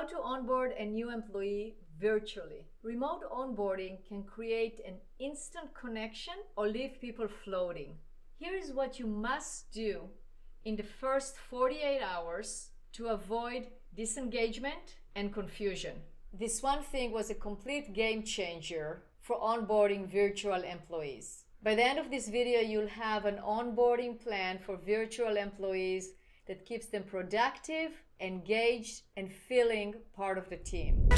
How to onboard a new employee virtually. Remote onboarding can create an instant connection or leave people floating. Here is what you must do in the first 48 hours to avoid disengagement and confusion. This one thing was a complete game changer for onboarding virtual employees. By the end of this video, you'll have an onboarding plan for virtual employees that keeps them productive, engaged, and feeling part of the team.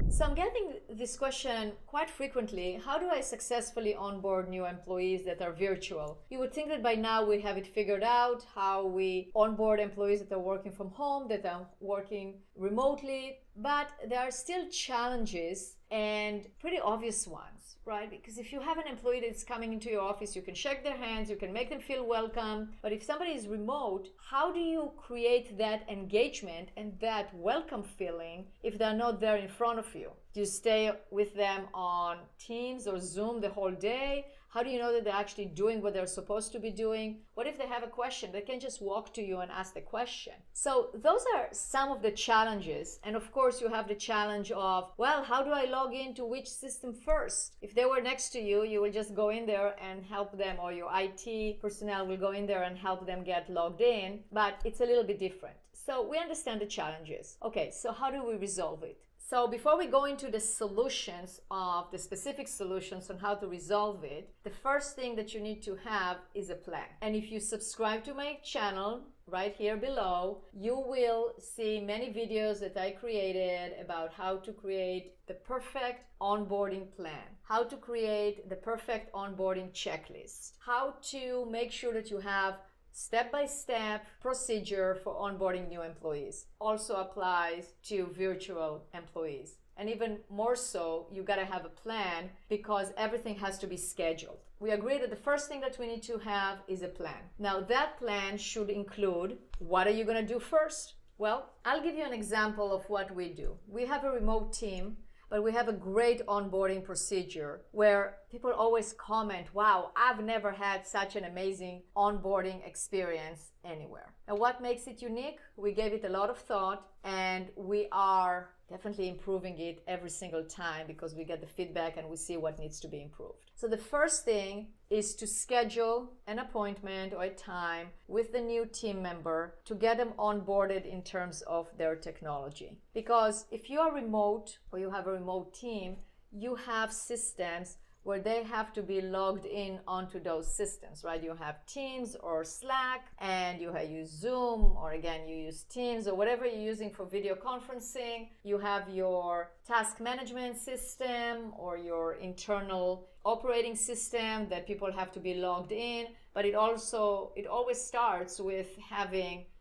So I'm getting this question quite frequently: how do I successfully onboard new employees that are virtual? You would think that by now we have it figured out, how we onboard employees that are working from home, that are working remotely, but there are still challenges and pretty obvious ones, right? Because if you have an employee that's coming into your office, you can shake their hands, you can make them feel welcome. But if somebody is remote, how do you create that engagement and that welcome feeling if they're not there in front of you? Do you stay with them on Teams or Zoom the whole day? How do you know that they're actually doing what they're supposed to be doing? What if they have a question? They can just walk to you and ask the question. So those are some of the challenges. And of course, you have the challenge of, well, how do I log into which system first? If they were next to you, you will just go in there and help them, or your IT personnel will go in there and help them get logged in. But it's a little bit different. So we understand the challenges. Okay, so how do we resolve it? So before we go into the solutions of the specific solutions on how to resolve it, the first thing that you need to have is a plan. And if you subscribe to my channel right here below, you will see many videos that I created about how to create the perfect onboarding plan, how to create the perfect onboarding checklist, how to make sure that you have step-by-step procedure for onboarding new employees. Also applies to virtual employees. And even more so, you gotta have a plan because everything has to be scheduled. We agree that the first thing that we need to have is a plan. Now that plan should include, what are you gonna do first? Well, I'll give you an example of what we do. We have a remote team, but we have a great onboarding procedure where people always comment, wow, I've never had such an amazing onboarding experience anywhere. And what makes it unique? We gave it a lot of thought, and we are definitely improving it every single time because we get the feedback and we see what needs to be improved. So the first thing is to schedule an appointment or a time with the new team member to get them onboarded in terms of their technology. Because if you are remote or you have a remote team, you have systems where they have to be logged in onto those systems, right? You have Teams or Slack, and you use Zoom, or again, you use Teams or whatever you're using for video conferencing. You have your task management system or your internal operating system that people have to be logged in, but it always starts with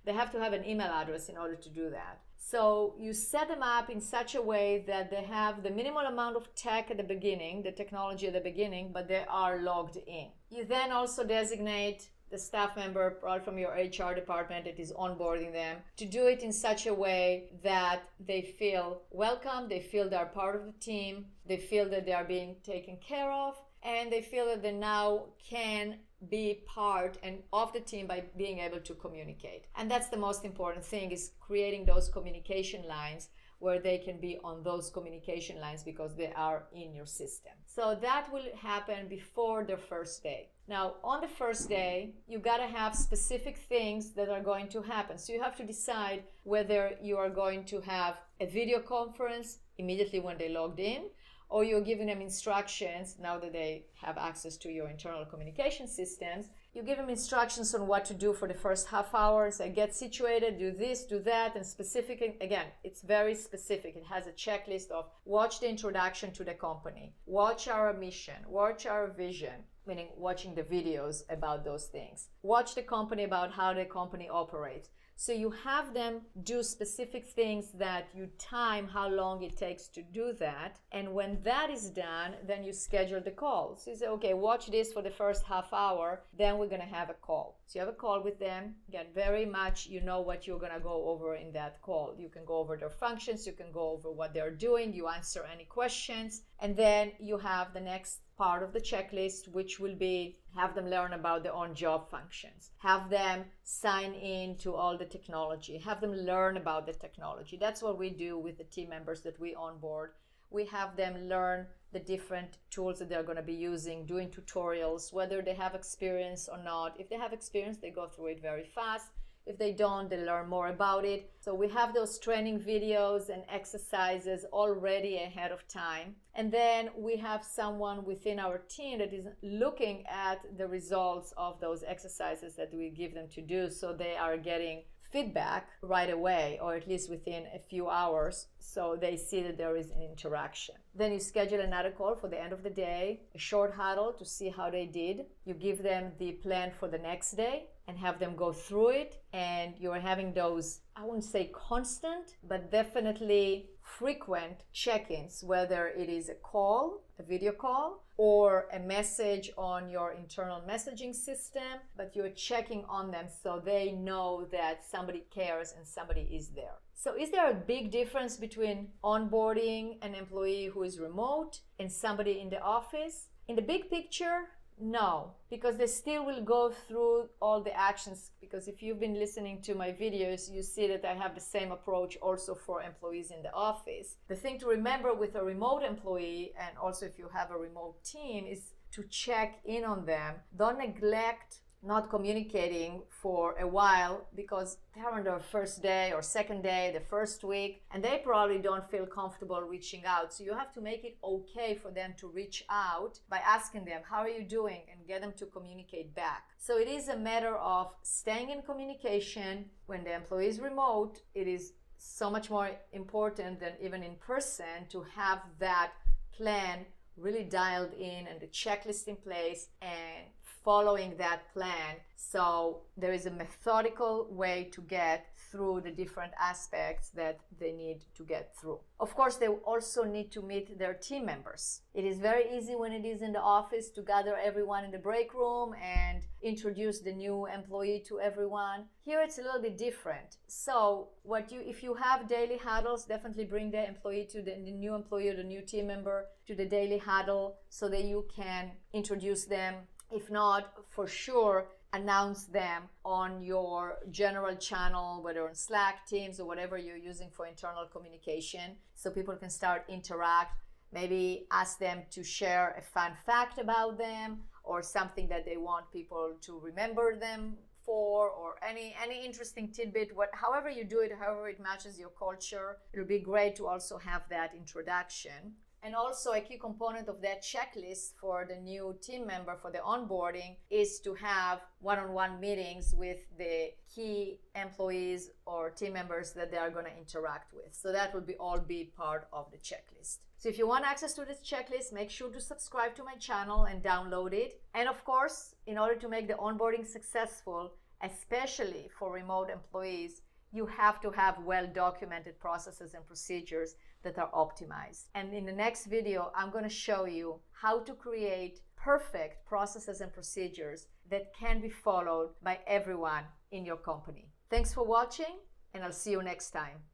they have to have an email address in order to do that. So you set them up in such a way that they have the minimal amount of tech at the beginning, the technology at the beginning, but they are logged in. You then also designate the staff member, probably from your HR department, that is onboarding them, to do it in such a way that they feel welcome, they feel they're part of the team, they feel that they are being taken care of, and they feel that they now can be part and of the team by being able to communicate. And that's the most important thing, is creating those communication lines where they can be on those communication lines because they are in your system. So that will happen before their first day. Now, on the first day, you gotta have specific things that are going to happen. So you have to decide whether you are going to have a video conference immediately when they logged in, or you're giving them instructions now that they have access to your internal communication systems. You give them instructions on what to do for the first half hour. So get situated, do this, do that, and specific. Again, it's very specific. It has a checklist of watch the introduction to the company, watch our mission, watch our vision, meaning watching the videos about those things, watch the company about how the company operates. So you have them do specific things that you time how long it takes to do that. And when that is done, then you schedule the call. So you say, okay, watch this for the first half hour, then we're going to have a call. So you have a call with them. Again, very much you know what you're going to go over in that call. You can go over their functions, you can go over what they're doing, you answer any questions, and then you have the next part of the checklist, which will be have them learn about their own job functions, have them sign in to all the technology, have them learn about the technology. That's what we do with the team members that we onboard. We have them learn the different tools that they're going to be using, doing tutorials, whether they have experience or not. If they have experience, they go through it very fast. If they don't, they learn more about it. So we have those training videos and exercises already ahead of time. And then we have someone within our team that is looking at the results of those exercises that we give them to do, so they are getting feedback right away, or at least within a few hours, so they see that there is an interaction. Then you schedule another call for the end of the day, a short huddle to see how they did. You give them the plan for the next day and have them go through it, and you're having those, I wouldn't say constant, but definitely frequent check-ins, whether it is a call, a video call, or a message on your internal messaging system, but you're checking on them so they know that somebody cares and somebody is there. So is there a big difference between onboarding an employee who is remote and somebody in the office? In the big picture, no, because they still will go through all the actions, because if you've been listening to my videos, you see that I have the same approach also for employees in the office. The thing to remember with a remote employee, and also if you have a remote team, is to check in on them. Don't neglect not communicating for a while, because they're on their first day or second day, the first week, and they probably don't feel comfortable reaching out. So you have to make it okay for them to reach out by asking them, how are you doing? And get them to communicate back. So it is a matter of staying in communication. When the employee is remote, it is so much more important than even in person to have that plan really dialed in and the checklist in place and following that plan. So there is a methodical way to get through the different aspects that they need to get through. Of course, they also need to meet their team members. It is very easy when it is in the office to gather everyone in the break room and introduce the new employee to everyone. Here it's a little bit different. So if you have daily huddles, definitely bring the employee to the new employee or the new team member to the daily huddle so that you can introduce them. If not, for sure, announce them on your general channel, whether on Slack, Teams, or whatever you're using for internal communication, so people can start interact. Maybe ask them to share a fun fact about them, or something that they want people to remember them for, or any interesting tidbit. However you do it, however it matches your culture, it'll be great to also have that introduction. And also a key component of that checklist for the new team member for the onboarding is to have one-on-one meetings with the key employees or team members that they are going to interact with. So that will all be part of the checklist. So if you want access to this checklist, make sure to subscribe to my channel and download it. And of course, in order to make the onboarding successful, especially for remote employees, you have to have well-documented processes and procedures that are optimized. And in the next video, I'm going to show you how to create perfect processes and procedures that can be followed by everyone in your company. Thanks for watching, and I'll see you next time.